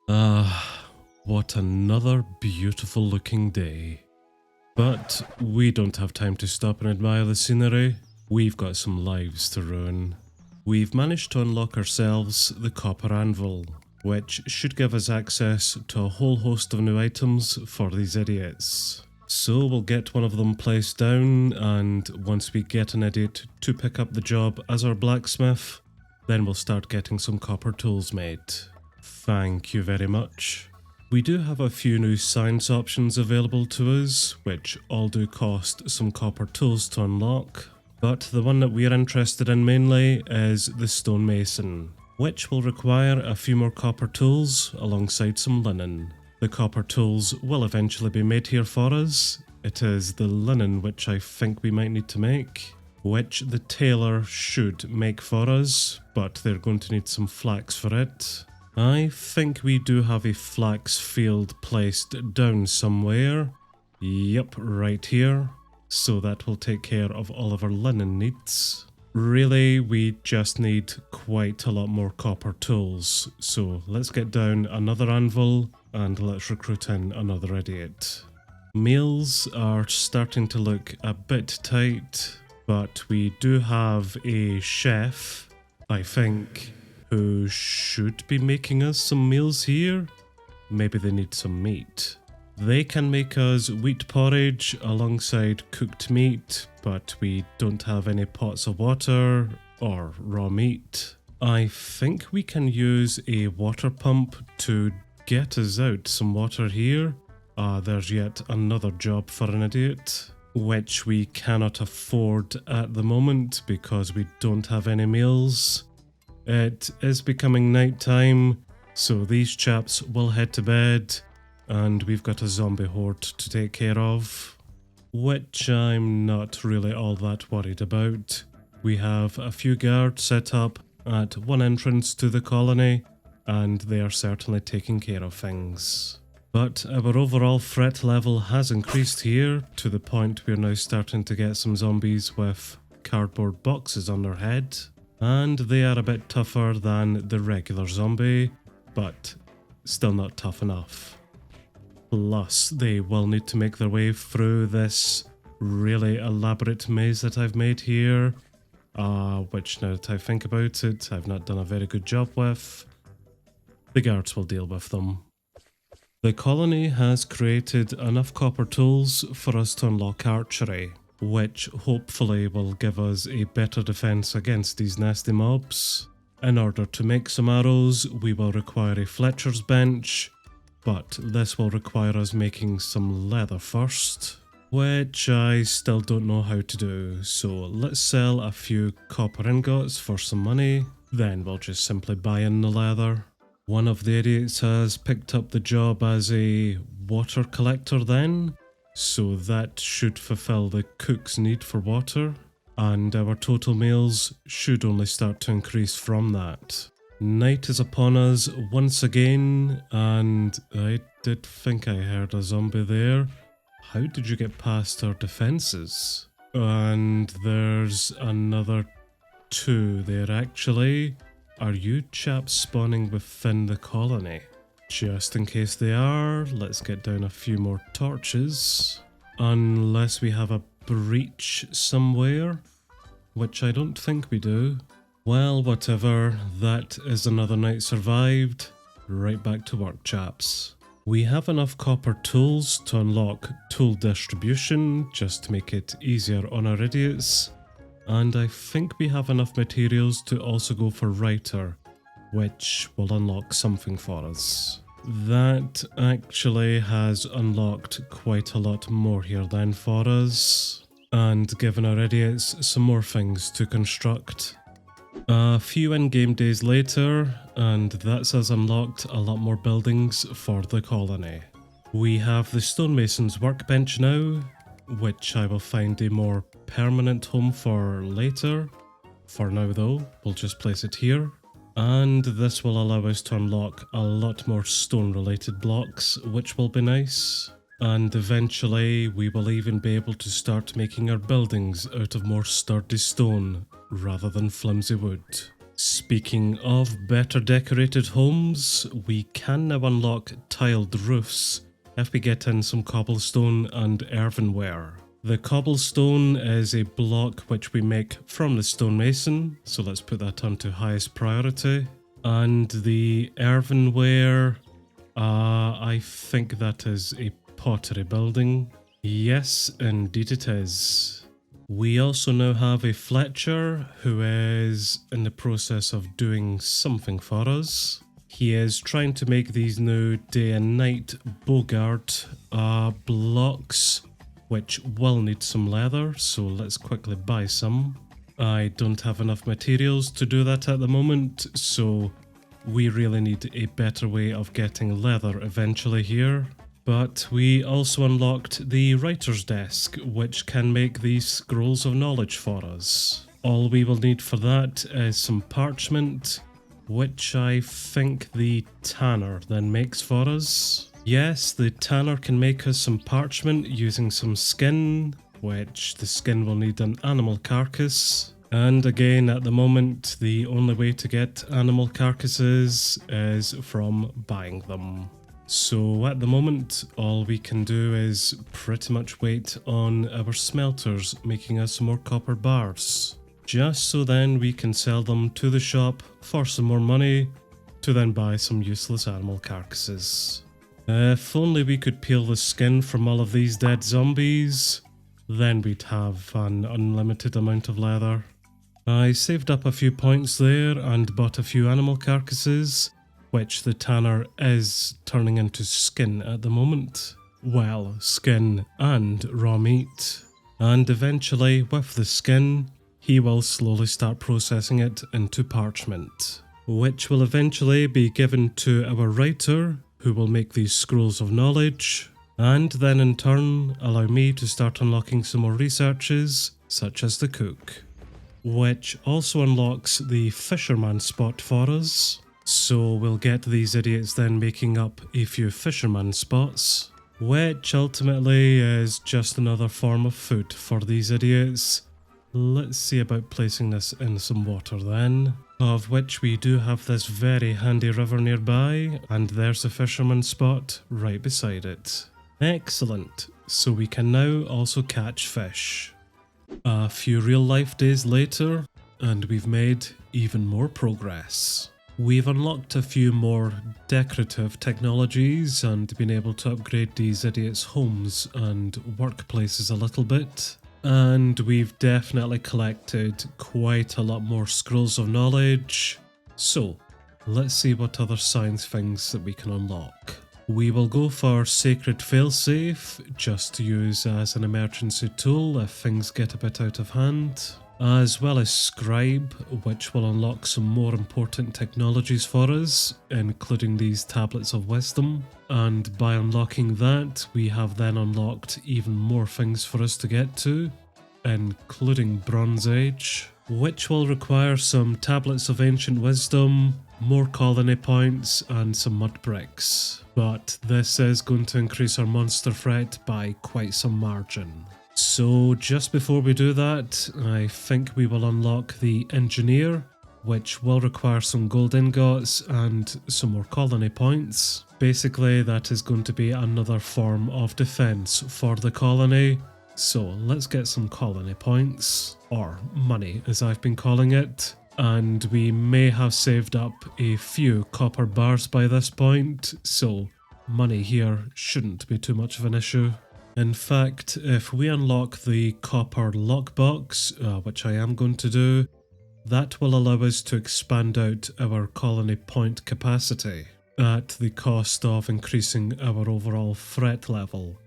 Ah, what another beautiful looking day. But we don't have time to stop and admire the scenery. We've got some lives to ruin. We've managed to unlock ourselves the copper anvil, which should give us access to a whole host of new items for these idiots. So we'll get one of them placed down, and once we get an idiot to pick up the job as our blacksmith, then we'll start getting some copper tools made. Thank you very much. We do have a few new science options available to us, which all do cost some copper tools to unlock, but the one that we're interested in mainly is the stonemason, which will require a few more copper tools alongside some linen. The copper tools will eventually be made here for us. It is the linen which I think we might need to make, which the tailor should make for us, but they're going to need some flax for it. I think we do have a flax field placed down somewhere. Yep, right here. So that will take care of all of our linen needs. Really, we just need quite a lot more copper tools. So let's get down another anvil and let's recruit in another idiot. Meals are starting to look a bit tight, but we do have a chef, I think, who should be making us some meals here. Maybe they need some meat. They can make us wheat porridge alongside cooked meat, but we don't have any pots of water or raw meat. I think we can use a water pump to get us out some water here. There's yet another job for an idiot, which we cannot afford at the moment because we don't have any meals. It is becoming night time, so these chaps will head to bed, and we've got a zombie horde to take care of, which I'm not really all that worried about. We have a few guards set up at one entrance to the colony, and they are certainly taking care of things. But our overall threat level has increased here to the point we're now starting to get some zombies with cardboard boxes on their head. And they are a bit tougher than the regular zombie, but still not tough enough. Plus, they will need to make their way through this really elaborate maze that I've made here, which now that I think about it, I've not done a very good job with. The guards will deal with them. The colony has created enough copper tools for us to unlock archery, which hopefully will give us a better defense against these nasty mobs. In order to make some arrows, we will require a Fletcher's bench, but this will require us making some leather first, which I still don't know how to do, so let's sell a few copper ingots for some money, then we'll just simply buy in the leather. One of the idiots has picked up the job as a water collector then, so that should fulfill the cook's need for water, and our total meals should only start to increase from that. Night is upon us once again, and I did think I heard a zombie there. How did you get past our defences? And there's another two there actually. Are you chaps spawning within the colony? Just in case they are, let's get down a few more torches. Unless we have a breach somewhere, which I don't think we do. Well, whatever, that is another night survived. Right back to work, chaps. We have enough copper tools to unlock tool distribution, just to make it easier on our idiots. And I think we have enough materials to also go for writer, which will unlock something for us. That actually has unlocked quite a lot more here then for us, and given our idiots some more things to construct. A few in-game days later, and that's us unlocked a lot more buildings for the colony. We have the stonemason's workbench now, which I will find a more permanent home for later. For now though, we'll just place it here. And this will allow us to unlock a lot more stone related blocks, which will be nice. And eventually we will even be able to start making our buildings out of more sturdy stone rather than flimsy wood. Speaking of better decorated homes, we can now unlock tiled roofs if we get in some cobblestone and earthenware. The cobblestone is a block which we make from the stonemason, so let's put that onto highest priority. And the earthenware, I think that is a pottery building. Yes, indeed it is. We also now have a Fletcher who is in the process of doing something for us. He is trying to make these new day and night Bogart blocks, which will need some leather, so let's quickly buy some. I don't have enough materials to do that at the moment, so we really need a better way of getting leather eventually here. But we also unlocked the writer's desk, which can make these scrolls of knowledge for us. All we will need for that is some parchment, which I think the tanner then makes for us. Yes, the tanner can make us some parchment using some skin, which the skin will need an animal carcass. And again, at the moment, the only way to get animal carcasses is from buying them. So at the moment, all we can do is pretty much wait on our smelters making us some more copper bars. Just so then we can sell them to the shop for some more money to then buy some useless animal carcasses. If only we could peel the skin from all of these dead zombies, then we'd have an unlimited amount of leather. I saved up a few points there and bought a few animal carcasses, which the tanner is turning into skin at the moment. Well, skin and raw meat. And eventually, with the skin, he will slowly start processing it into parchment, which will eventually be given to our writer, who will make these scrolls of knowledge, and then in turn allow me to start unlocking some more researches, such as the cook, which also unlocks the fisherman spot for us. So we'll get these idiots then making up a few fisherman spots, which ultimately is just another form of food for these idiots. Let's see about placing this in some water then, of which we do have this very handy river nearby, and there's a fisherman spot right beside it. Excellent, so we can now also catch fish. A few real life days later, and we've made even more progress. We've unlocked a few more decorative technologies and been able to upgrade these idiots' homes and workplaces a little bit. And we've definitely collected quite a lot more scrolls of knowledge. So, let's see what other science things that we can unlock. We will go for Sacred Failsafe, just to use as an emergency tool if things get a bit out of hand. As well as Scribe, which will unlock some more important technologies for us, including these Tablets of Wisdom. And by unlocking that, we have then unlocked even more things for us to get to, including Bronze Age, which will require some Tablets of Ancient Wisdom, more colony points, and some mud bricks. But this is going to increase our monster threat by quite some margin. So just before we do that, I think we will unlock the Engineer, which will require some gold ingots and some more colony points. Basically, that is going to be another form of defense for the colony. So let's get some colony points, or money as I've been calling it. And we may have saved up a few copper bars by this point, so money here shouldn't be too much of an issue. In fact, if we unlock the copper lockbox, which I am going to do, that will allow us to expand out our colony point capacity at the cost of increasing our overall threat level.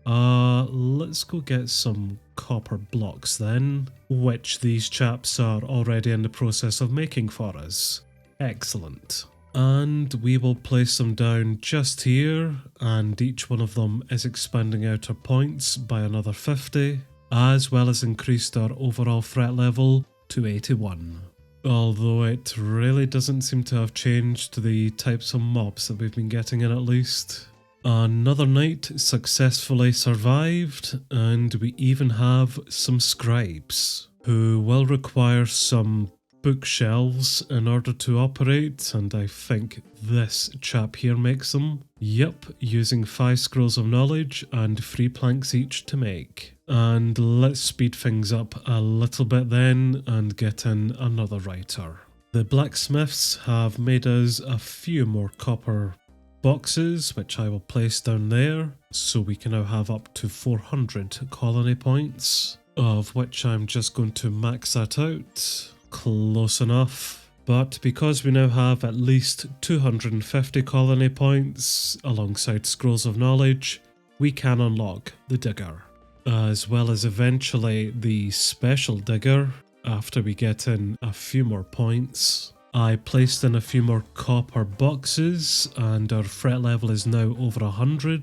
Let's go get some copper blocks then, which these chaps are already in the process of making for us. Excellent. And we will place them down just here, and each one of them is expanding out our points by another 50, as well as increased our overall threat level to 81. Although it really doesn't seem to have changed the types of mobs that we've been getting in at least. Another night successfully survived, and we even have some scribes, who will require some bookshelves in order to operate, and I think this chap here makes them. Yep, using 5 scrolls of knowledge and 3 planks each to make. And let's speed things up a little bit then and get in another writer. The blacksmiths have made us a few more copper boxes, which I will place down there, so we can now have up to 400 colony points, of which I'm just going to max that out. Close enough. But because we now have at least 250 colony points alongside scrolls of knowledge, we can unlock the digger, as well as eventually the special digger after we get in a few more points. I placed in a few more copper boxes and our threat level is now over 100,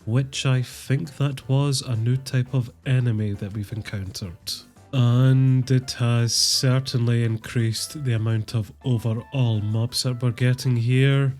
which I think that was a new type of enemy that we've encountered. And it has certainly increased the amount of overall mobs that we're getting here.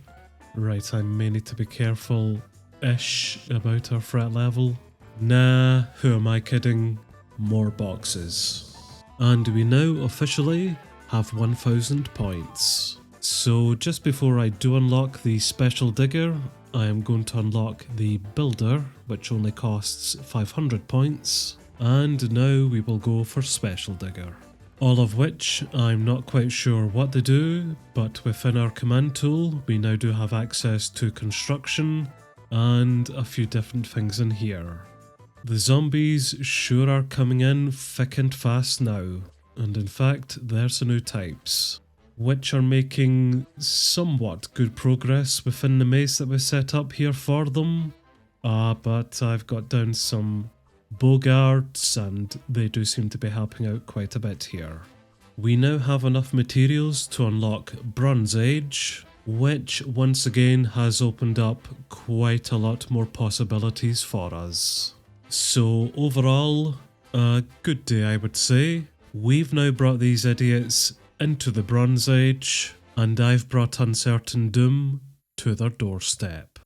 Right, I may need to be careful-ish about our threat level. Nah, who am I kidding? More boxes. And we now officially have 1000 points. So just before I do unlock the special digger, I am going to unlock the builder, which only costs 500 points. And now we will go for special digger. All of which I'm not quite sure what they do, but within our command tool we now do have access to construction and a few different things in here. The zombies sure are coming in thick and fast now, and in fact there's the new types, which are making somewhat good progress within the maze that we set up here for them. But I've got down some bogards and they do seem to be helping out quite a bit here. We now have enough materials to unlock Bronze Age, which once again has opened up quite a lot more possibilities for us. So overall, a good day I would say. We've now brought these idiots into the Bronze Age, and I've brought Uncertain Doom to their doorstep.